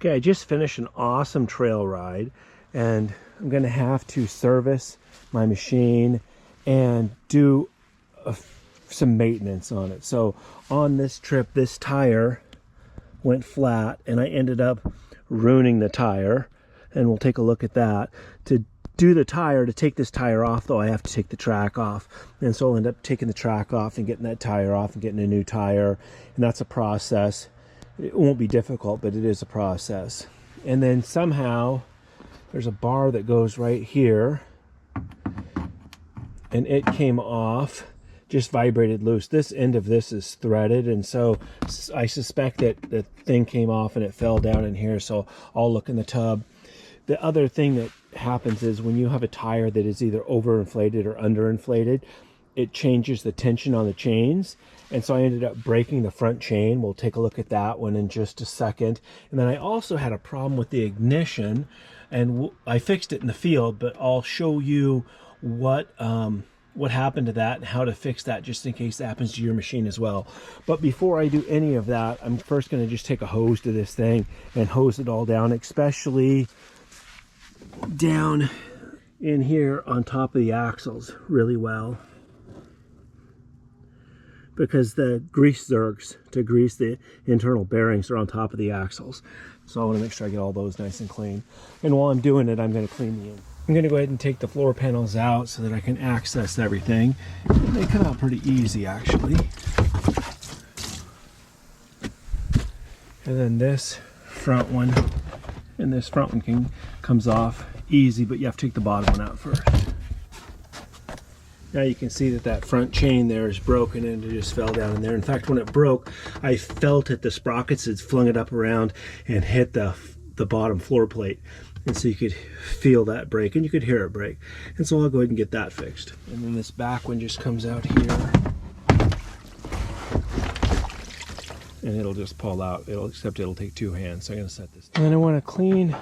Okay, I just finished an awesome trail ride, and I'm gonna have to service my machine and do some maintenance on it. So on this trip, this tire went flat and I ended up ruining the tire, and we'll take a look at that. To do the tire, to take this tire off though, I have to take the track off, and so I'll end up taking the track off and getting that tire off and getting a new tire, and that's a process. It won't be difficult, but it is a process. And then somehow there's a bar that goes right here, and it came off, just vibrated loose. This end of this is threaded, and so I suspect that the thing came off and it fell down in here, so I'll look in the tub. The other thing that happens is when you have a tire that is either overinflated or underinflated, it changes the tension on the chains, and so I ended up breaking the front chain. We'll take a look at that one in just a second. And then I also had a problem with the ignition, and I fixed it in the field, but I'll show you what happened to that and how to fix that, just in case it happens to your machine as well. But before I do any of that, I'm first going to just take a hose to this thing and hose it all down, especially down in here on top of the axles really well, because the grease zerks to grease the internal bearings are on top of the axles. So I want to make sure I get all those nice and clean. And while I'm doing it, I'm going to clean the engine. I'm going to go ahead and take the floor panels out so that I can access everything. And they come out pretty easy, actually. And then this front one and this front one comes off easy, but you have to take the bottom one out first. Now you can see that that front chain there is broken and it just fell down in there. In fact, when it broke, I felt it, the sprockets had flung it up around and hit the bottom floor plate. And so you could feel that break, and you could hear it break. And so I'll go ahead and get that fixed. And then this back one just comes out here, and it'll just pull out. Except it'll take two hands. So I'm going to set this. And then I want to clean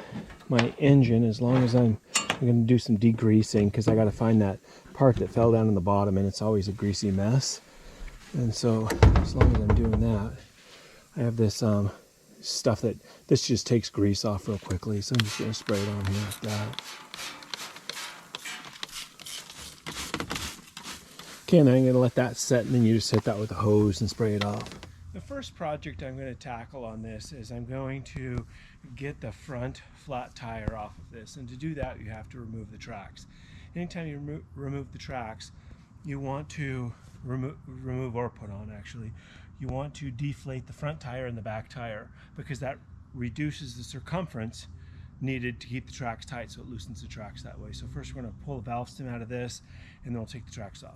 my engine, as long as I'm going to do some degreasing, because I got to find that part that fell down in the bottom, and it's always a greasy mess. And so as long as I'm doing that, I have this stuff that this just takes grease off real quickly, so I'm just going to spray it on here like that. Okay, and I'm going to let that set, and then you just hit that with a hose and spray it off. The first project I'm going to tackle on this is I'm going to get the front flat tire off of this, and to do that you have to remove the tracks. Anytime you remove the tracks, you want to remove or put on, actually, you want to deflate the front tire and the back tire, because that reduces the circumference needed to keep the tracks tight, so it loosens the tracks that way. So first we're going to pull the valve stem out of this, and then we'll take the tracks off.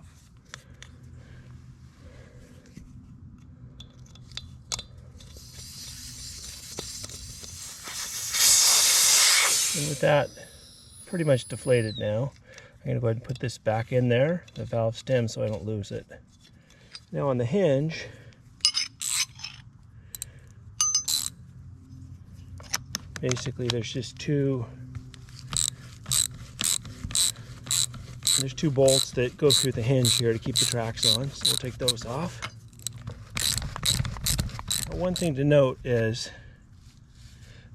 And with that pretty much deflated now, I'm going to go ahead and put this back in there, the valve stem, so I don't lose it. Now on the hinge, basically there's two bolts that go through the hinge here to keep the tracks on, so we'll take those off. Now, one thing to note is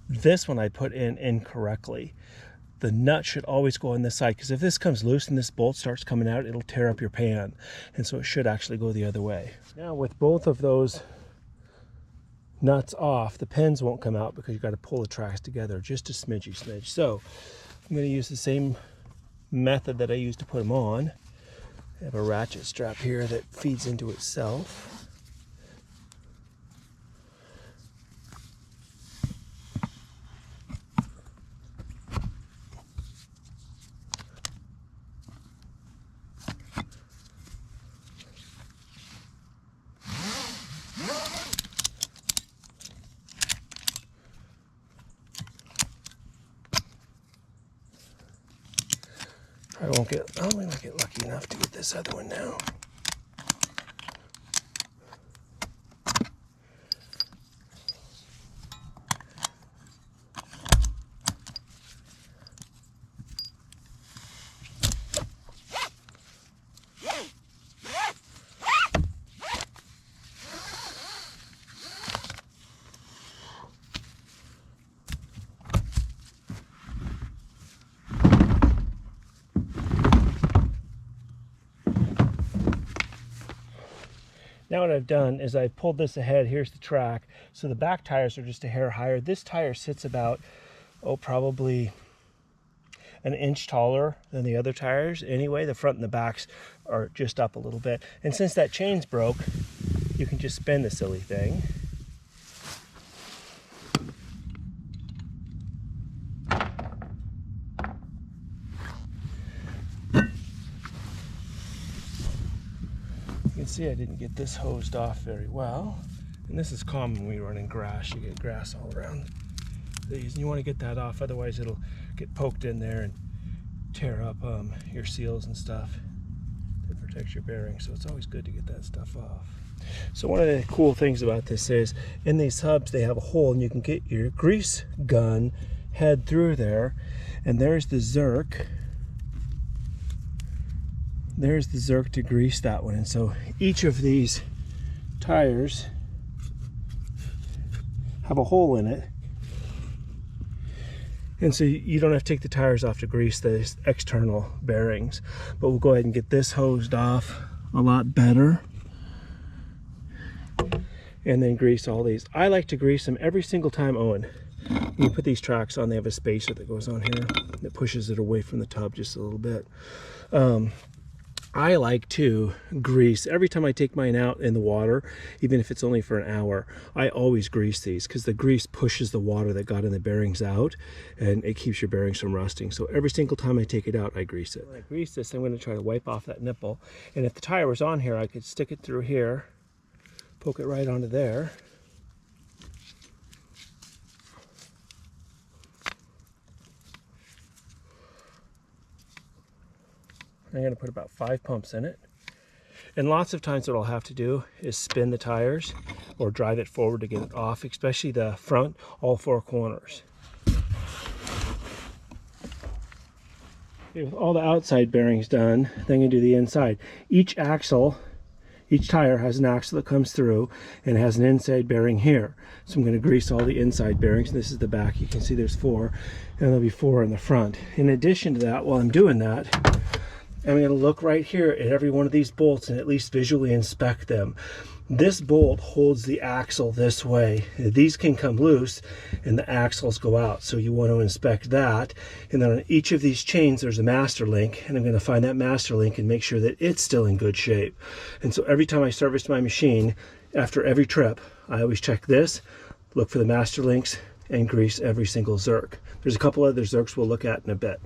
this one I put in incorrectly. The nut should always go on this side, because if this comes loose and this bolt starts coming out, it'll tear up your pan, and so it should actually go the other way. Now with both of those nuts off, the pins won't come out because you've got to pull the tracks together just a smidge. So I'm going to use the same method that I used to put them on. I have a ratchet strap here that feeds into itself. I might get lucky enough to get this other one now. Now what I've done is I've pulled this ahead. Here's the track. So the back tires are just a hair higher. This tire sits about, probably an inch taller than the other tires. Anyway, the front and the backs are just up a little bit. And since that chain's broke, you can just spin the silly thing. You can see I didn't get this hosed off very well. And this is common when we run in grass. You get grass all around these, and you want to get that off, otherwise it'll get poked in there and tear up your seals and stuff that protects your bearings. So it's always good to get that stuff off. So one of the cool things about this is in these hubs they have a hole, and you can get your grease gun head through there, and there's the Zerk. There's the Zerk to grease that one. And so each of these tires have a hole in it, and so you don't have to take the tires off to grease the external bearings. But we'll go ahead and get this hosed off a lot better, and then grease all these. I like to grease them every single time, Owen. When you put these tracks on, they have a spacer that goes on here that pushes it away from the tub just a little bit. I like to grease every time I take mine out in the water, even if it's only for an hour. I always grease these because the grease pushes the water that got in the bearings out, and it keeps your bearings from rusting. So every single time I take it out, I grease it. When I grease this, I'm going to try to wipe off that nipple. And if the tire was on here, I could stick it through here, poke it right onto there. I'm going to put about 5 pumps in it. And lots of times what I'll have to do is spin the tires or drive it forward to get it off, especially the front, all 4 corners. Okay, with all the outside bearings done, then I'm going to do the inside. Each tire has an axle that comes through and has an inside bearing here. So I'm going to grease all the inside bearings. This is the back. You can see there's 4, and there'll be 4 in the front. In addition to that, while I'm doing that, I'm going to look right here at every one of these bolts and at least visually inspect them. This bolt holds the axle this way. These can come loose and the axles go out, so you want to inspect that. And then on each of these chains there's a master link, and I'm going to find that master link and make sure that it's still in good shape. And so every time I service my machine, after every trip, I always check this, look for the master links, and grease every single Zerk. There's a couple other Zerks we'll look at in a bit.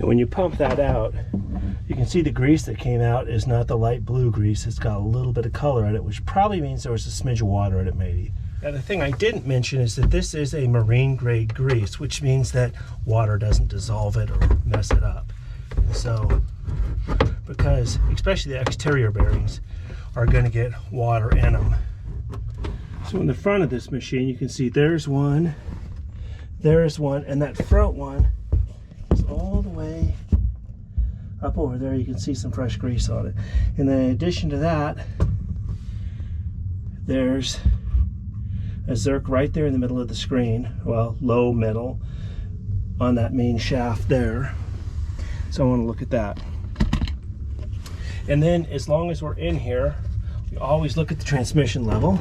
And when you pump that out, you can see the grease that came out is not the light blue grease. It's got a little bit of color in it, which probably means there was a smidge of water in it maybe. Now the thing I didn't mention is that this is a marine grade grease, which means that water doesn't dissolve it or mess it up. So, because especially the exterior bearings are going to get water in them. So in the front of this machine, you can see there's one, and that front one is all the way up over there. You can see some fresh grease on it. And then in addition to that, there's a Zerk right there in the middle of the screen, well, low middle, on that main shaft there. So I want to look at that. And then as long as we're in here, we always look at the transmission level.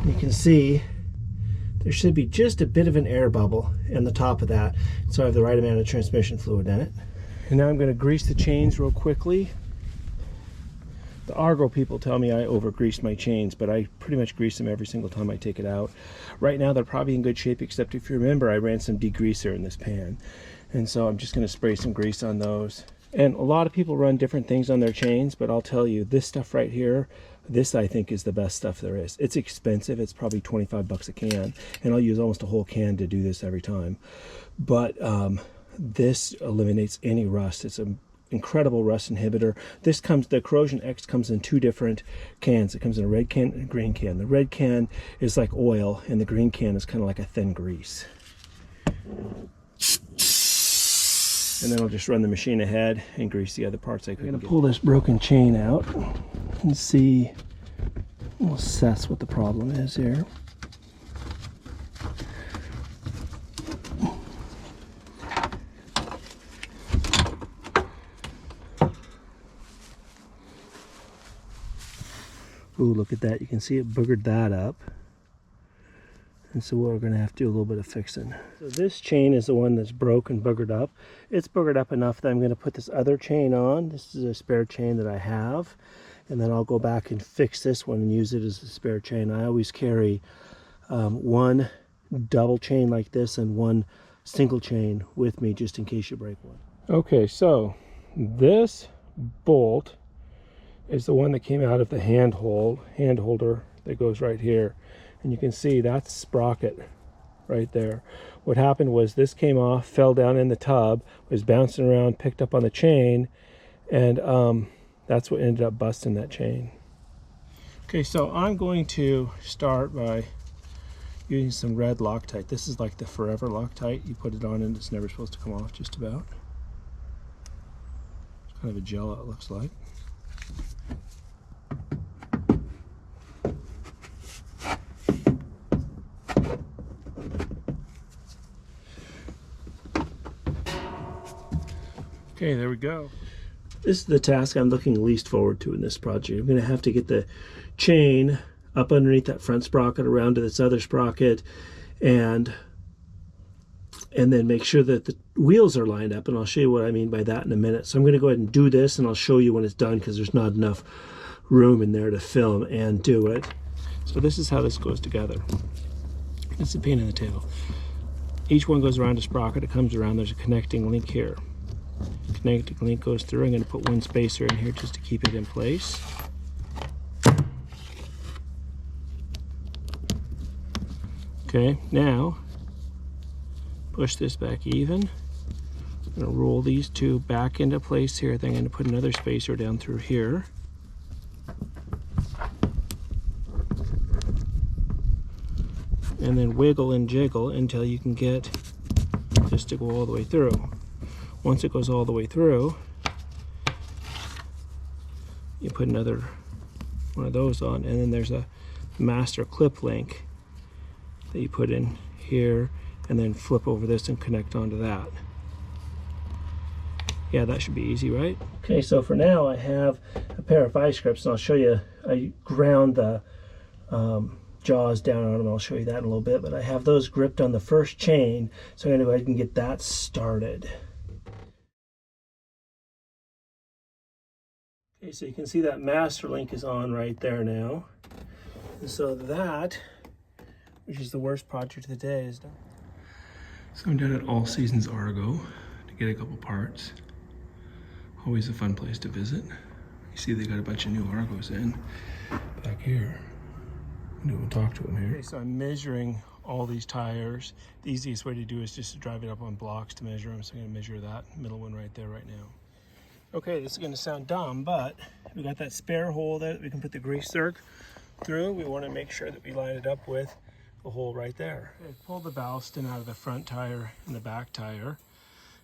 You can see there should be just a bit of an air bubble in the top of that, so I have the right amount of transmission fluid in it. And now I'm going to grease the chains real quickly. The Argo people tell me I over-grease my chains, but I pretty much grease them every single time I take it out. Right now they're probably in good shape, except if you remember I ran some degreaser in this pan. And so I'm just going to spray some grease on those. And a lot of people run different things on their chains, but I'll tell you, this stuff right here, this I think is the best stuff there is. It's expensive. It's probably 25 bucks a can, and I'll use almost a whole can to do this every time. But this eliminates any rust. It's an incredible rust inhibitor. This comes, the Corrosion X comes in 2 different cans. It comes in a red can and a green can. The red can is like oil, and the green can is kind of like a thin grease. And then I'll just run the machine ahead and grease the other parts I couldn't get. I'm going to pull this broken chain out and see, we'll assess what the problem is here. Ooh, look at that. You can see it boogered that up. And so we're going to have to do a little bit of fixing. So this chain is the one that's broke and boogered up. It's boogered up enough that I'm going to put this other chain on. This is a spare chain that I have. And then I'll go back and fix this one and use it as a spare chain. I always carry one double chain like this and one single chain with me just in case you break one. Okay, so this bolt is the one that came out of the hand holder that goes right here. And you can see that's sprocket right there. What happened was this came off, fell down in the tub, was bouncing around, picked up on the chain, and that's what ended up busting that chain. Okay, so I'm going to start by using some red Loctite. This is like the forever Loctite. You put it on and it's never supposed to come off, just about. It's kind of a gel, it looks like. Okay, there we go. This is the task I'm looking least forward to in this project. I'm going to have to get the chain up underneath that front sprocket around to this other sprocket and then make sure that the wheels are lined up, and I'll show you what I mean by that in a minute. So I'm going to go ahead and do this, and I'll show you when it's done because there's not enough room in there to film and do it. So this is how this goes together. It's a pain in the tail. Each one goes around a sprocket, it comes around, there's a connecting link here. Connecting link goes through. I'm going to put one spacer in here just to keep it in place. Okay, now push this back even. I'm going to roll these two back into place here. Then I'm going to put another spacer down through here. And then wiggle and jiggle until you can get this to go all the way through. Once it goes all the way through, you put another one of those on, and then there's a master clip link that you put in here and then flip over this and connect onto that. Yeah, that should be easy, right? Okay, so for now I have a pair of vice grips, and I'll show you. I ground the jaws down on them. I'll show you that in a little bit, but I have those gripped on the first chain, so I'm going to go ahead and get that started. Okay, so you can see that master link is on right there now. And so that, which is the worst project of the day, is done. So I'm down at All Seasons Argo to get a couple parts. Always a fun place to visit. You see they got a bunch of new Argos in back here. We'll talk to them here. Okay, so I'm measuring all these tires. The easiest way to do is just to drive it up on blocks to measure them. So I'm going to measure that middle one right there right now. Okay, this is going to sound dumb, but we got that spare hole there that we can put the grease zerk through. We want to make sure that we line it up with the hole right there. Okay, pull the ballast out of the front tire and the back tire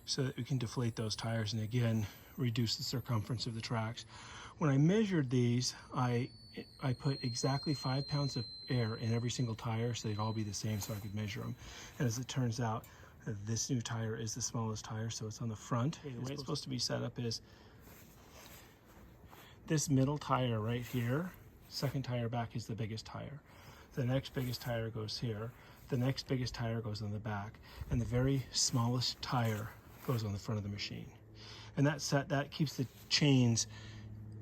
so that we can deflate those tires and again reduce the circumference of the tracks. When I measured these, I put exactly 5 pounds of air in every single tire so they'd all be the same so I could measure them. And as it turns out, this new tire is the smallest tire, so it's on the front. Okay, the way it's supposed to be set up is this middle tire right here, second tire back is the biggest tire. The next biggest tire goes here. The next biggest tire goes on the back. And the very smallest tire goes on the front of the machine. And that keeps the chains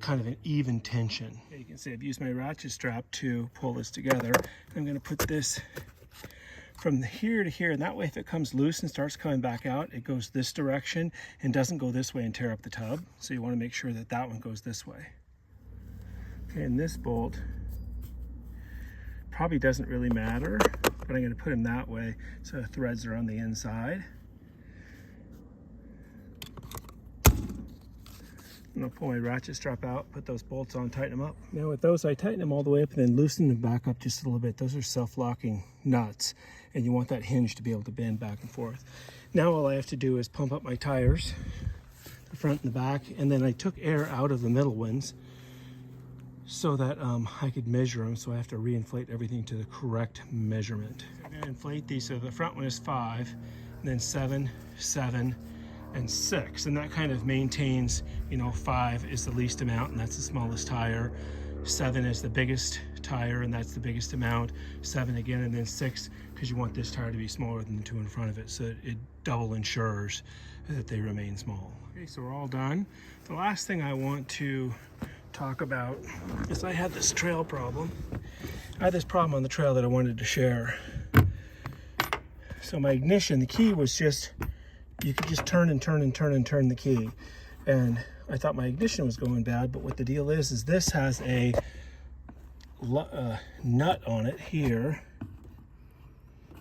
kind of an even tension. Okay, you can see I've used my ratchet strap to pull this together. I'm going to put this from here to here, and that way if it comes loose and starts coming back out, it goes this direction and doesn't go this way and tear up the tub. So you want to make sure that that one goes this way. Okay, and this bolt probably doesn't really matter, but I'm going to put them that way so the threads are on the inside. And I'll pull my ratchet strap out, put those bolts on, tighten them up. Now with those, I tighten them all the way up and then loosen them back up just a little bit. Those are self-locking nuts, and you want that hinge to be able to bend back and forth. Now all I have to do is pump up my tires, the front and the back, and then I took air out of the middle ones so that I could measure them, so I have to reinflate everything to the correct measurement. I'm going to inflate these so the front one is 5, and then 7, 7, and 6, and that kind of maintains, you know, 5 is the least amount and that's the smallest tire, 7 is the biggest tire, and that's the biggest amount. 7 again, and then 6, because you want this tire to be smaller than the 2 in front of it, so it double ensures that they remain small. Okay, so we're all done. The last thing I want to talk about is I had this trail problem. I had this problem on the trail that I wanted to share. So my ignition, the key was just, you could just turn and turn and turn and turn the key. And I thought my ignition was going bad, but what the deal is this has a nut on it here,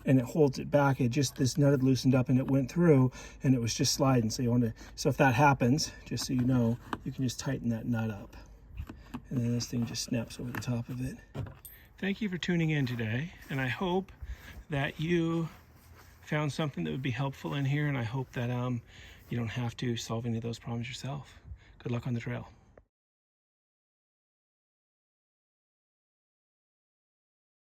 and it holds it back. It just, this nut had loosened up and it went through, and it was just sliding. So you want to, so if that happens, just so you know, you can just tighten that nut up. And then this thing just snaps over the top of it. Thank you for tuning in today, and I hope that you found something that would be helpful in here, and I hope that you don't have to solve any of those problems yourself. Good luck on the trail.